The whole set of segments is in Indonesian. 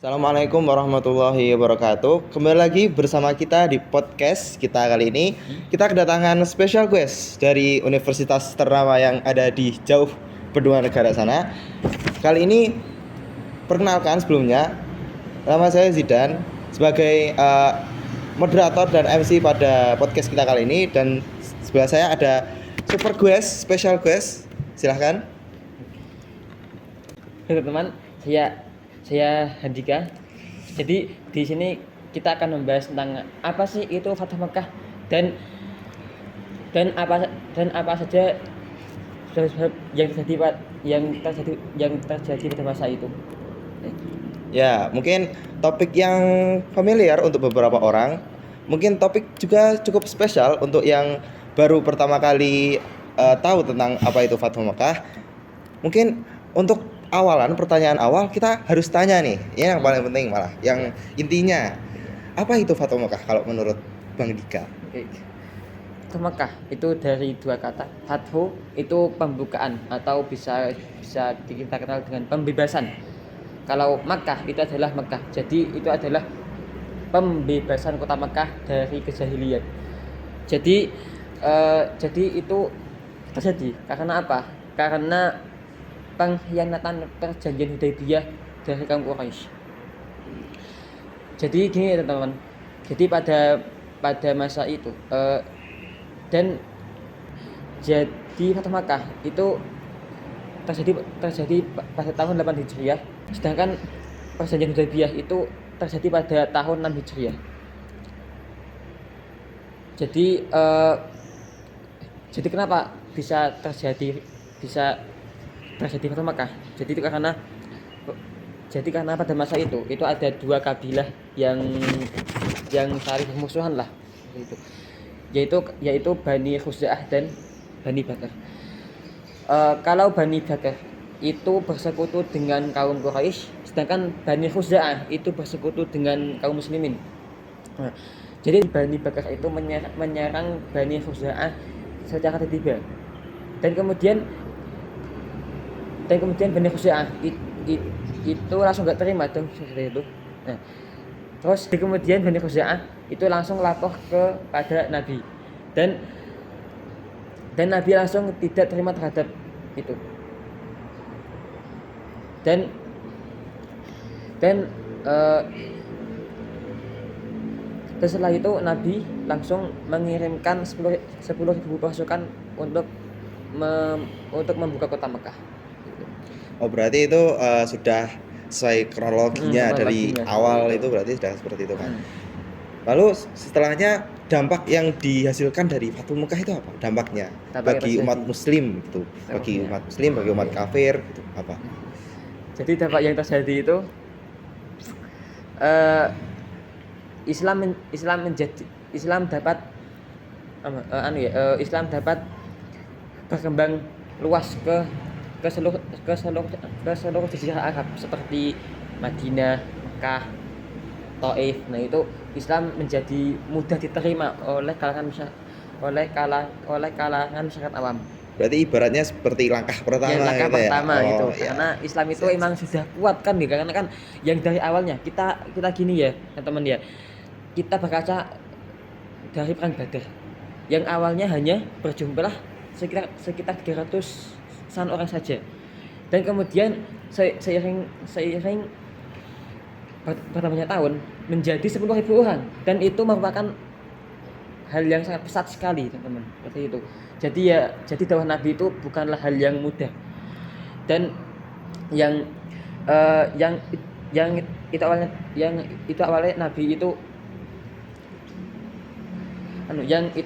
Assalamualaikum warahmatullahi wabarakatuh. Kembali lagi bersama kita di podcast kita kali ini. Kita kedatangan special guest dari universitas ternama yang ada di jauh benua negara sana. Kali ini perkenalkan sebelumnya, nama saya Zidan sebagai moderator dan MC pada podcast kita kali ini, dan sebelah saya ada super guest, special guest. Silahkan. Halo teman, saya Handika. Jadi di sini kita akan membahas tentang apa sih itu Fathu Mekah dan apa saja sebab yang terjadi pada masa itu. Ya, mungkin topik yang familiar untuk beberapa orang. Mungkin topik juga cukup spesial untuk yang baru pertama kali tahu tentang apa itu Fathu Mekah. Mungkin untuk pertanyaan awal kita harus tanya nih, ya, yang paling penting malah, yang intinya, apa itu Fathu Mekah kalau menurut Bang Dika? Oke. Fathu Mekah itu dari dua kata. Fathu itu pembukaan atau bisa kita kenal dengan pembebasan. Kalau Makkah itu adalah Mekah. Jadi itu adalah pembebasan kota Mekah dari kejahilian. Jadi itu terjadi karena apa? Karena pengkhianatan perjanjian Hudaybiyah dari kaum Quraisy. Jadi gini ya teman-teman. Jadi pada masa itu dan jadi Fathu Makkah itu terjadi pada tahun 8 Hijriah, sedangkan perjanjian Hudaybiyah itu terjadi pada tahun 6 Hijriah. Jadi kenapa bisa terjadi Fathu Makkah? Jadi karena pada masa itu ada dua kabilah yang saling bermusuhan lah, yaitu Bani Khuza'ah dan Bani Bakar. Kalau Bani Bakar itu bersekutu dengan kaum Quraisy, sedangkan Bani Khuza'ah itu bersekutu dengan kaum muslimin. Nah, jadi Bani Bakar itu menyerang Bani Khuza'ah secara tiba-tiba, dan kemudian Bani Khuza'ah itu langsung gak terima dong seperti itu. Nah, terus kemudian Bani Khuza'ah itu langsung lapor kepada Nabi, dan Nabi langsung tidak terima terhadap itu. Dan setelah itu Nabi langsung mengirimkan 10.000 pasukan untuk membuka kota Mekah. Oh, berarti itu sudah sesuai kronologinya dari awal itu, berarti sudah seperti itu kan. Lalu setelahnya dampak yang dihasilkan dari Fathu Mekah itu apa? Dampaknya bagi umat muslim gitu. Bagi umat muslim, bagi umat kafir gitu, apa? Jadi dampak yang terjadi itu Islam dapat berkembang luas ke seluruh jazirah Arab seperti Madinah, Mekah, Taif. Nah, itu Islam menjadi mudah diterima oleh kalangan masyarakat awam. Berarti ibaratnya seperti langkah pertama gitu. Karena Islam itu emang sudah kuat kan, karena kan yang dari awalnya kita gini ya, teman-teman ya. Kita berkaca dari perang Badar yang awalnya hanya berjumlah sekitar 300-an orang saja. Dan kemudian seiring bertambahnya tahun menjadi 10.000 orang, dan itu merupakan hal yang sangat pesat sekali, teman-teman. Seperti itu. Jadi dakwah Nabi itu bukanlah hal yang mudah. Dan yang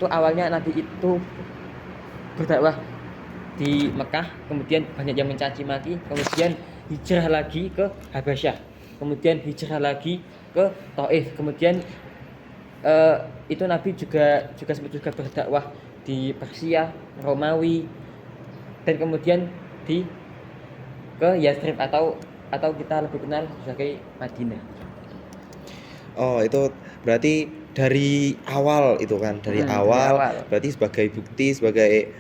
awalnya Nabi itu berdakwah di Mekah, kemudian banyak yang mencaci maki, kemudian hijrah lagi ke Habasyah, kemudian hijrah lagi ke Taif, kemudian itu Nabi juga sempat berdakwah di Persia, Romawi, dan kemudian ke Yathrib atau kita lebih kenal sebagai Madinah. Oh, itu berarti dari awal itu kan, dari Dari awal awal. berarti sebagai bukti, sebagai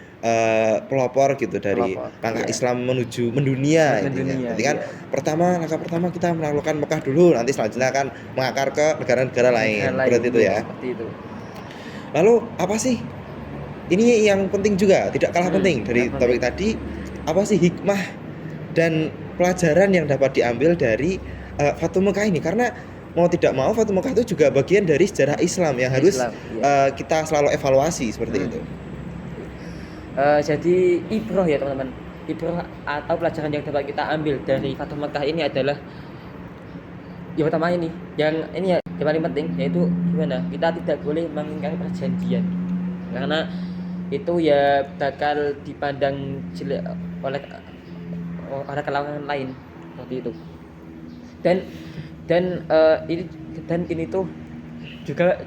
pelopor gitu dari Pelopor, langkah iya. Islam menuju mendunia intinya. Mendunia, Berarti kan iya. langkah pertama kita menaklukkan Mekah dulu, nanti selanjutnya akan mengakar ke negara-negara Negara lain. lain, Berarti itu iya, ya. seperti itu. Lalu apa sih? Ini yang penting juga, tidak kalah penting dari Yang topik penting. tadi. Apa sih hikmah dan pelajaran yang dapat diambil dari Fatu Mekah ini? Karena mau tidak mau Fatu Mekah itu juga bagian dari sejarah Islam yang harus Islam, iya. kita selalu evaluasi seperti Hmm. itu. Jadi ibroh ya teman-teman. Ibroh atau pelajaran yang dapat kita ambil dari Fathu Mekah ini adalah yang pertama ini, yang paling penting yaitu gimana kita tidak boleh mengingkari perjanjian, karena itu ya bakal dipandang jelek oleh kalangan lain seperti itu. Dan ini tuh juga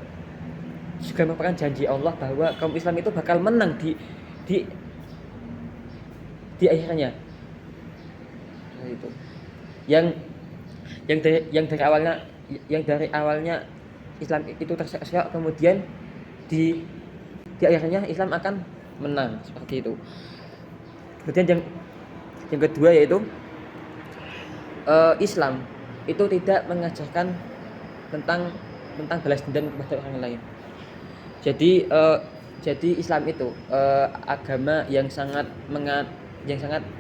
merupakan janji Allah bahwa kaum Islam itu bakal menang di akhirnya. Itu yang dari awalnya Islam itu terseok, kemudian di akhirnya Islam akan menang seperti itu. Kemudian yang kedua yaitu Islam itu tidak mengajarkan tentang balas dendam kepada orang lain. Jadi Islam itu agama yang sangat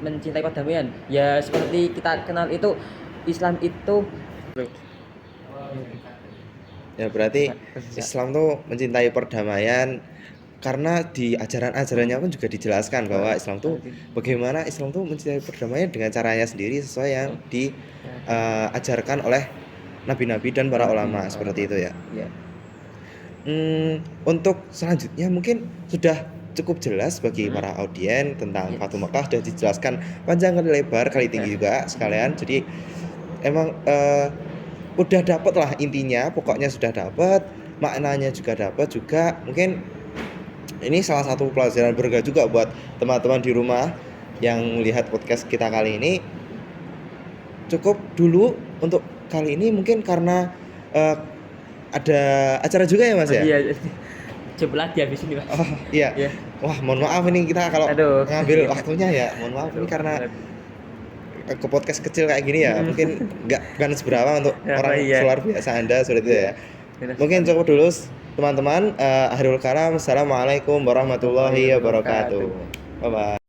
mencintai perdamaian. Ya seperti kita kenal itu, Islam itu Ya berarti Islam tuh mencintai perdamaian karena di ajaran-ajarannya pun juga dijelaskan bahwa Islam tuh bagaimana Islam tuh mencintai perdamaian dengan caranya sendiri sesuai yang diajarkan oleh nabi-nabi dan para ulama seperti itu ya. Ya. Untuk selanjutnya mungkin sudah cukup jelas bagi para audien tentang Fatu Mekah, sudah dijelaskan panjang kali lebar kali tinggi juga sekalian. Jadi emang udah dapet lah intinya, pokoknya sudah dapet, maknanya juga dapet juga. Mungkin ini salah satu pelajaran berharga juga buat teman-teman di rumah yang melihat podcast kita kali ini. Cukup dulu untuk kali ini mungkin karena ada acara juga ya Mas ya? Iya. Coba dihabisin nih Mas. Oh iya. Ya. Wah mohon maaf ini kita kalau ngambil waktunya ya, mohon maaf ini karena ke podcast kecil kayak gini ya, mungkin bukan seberapa untuk orang luar biasa Anda seperti itu ya. Mungkin cukup dulu teman-teman. Akhirul kalam, assalamualaikum warahmatullahi wabarakatuh. Bye bye.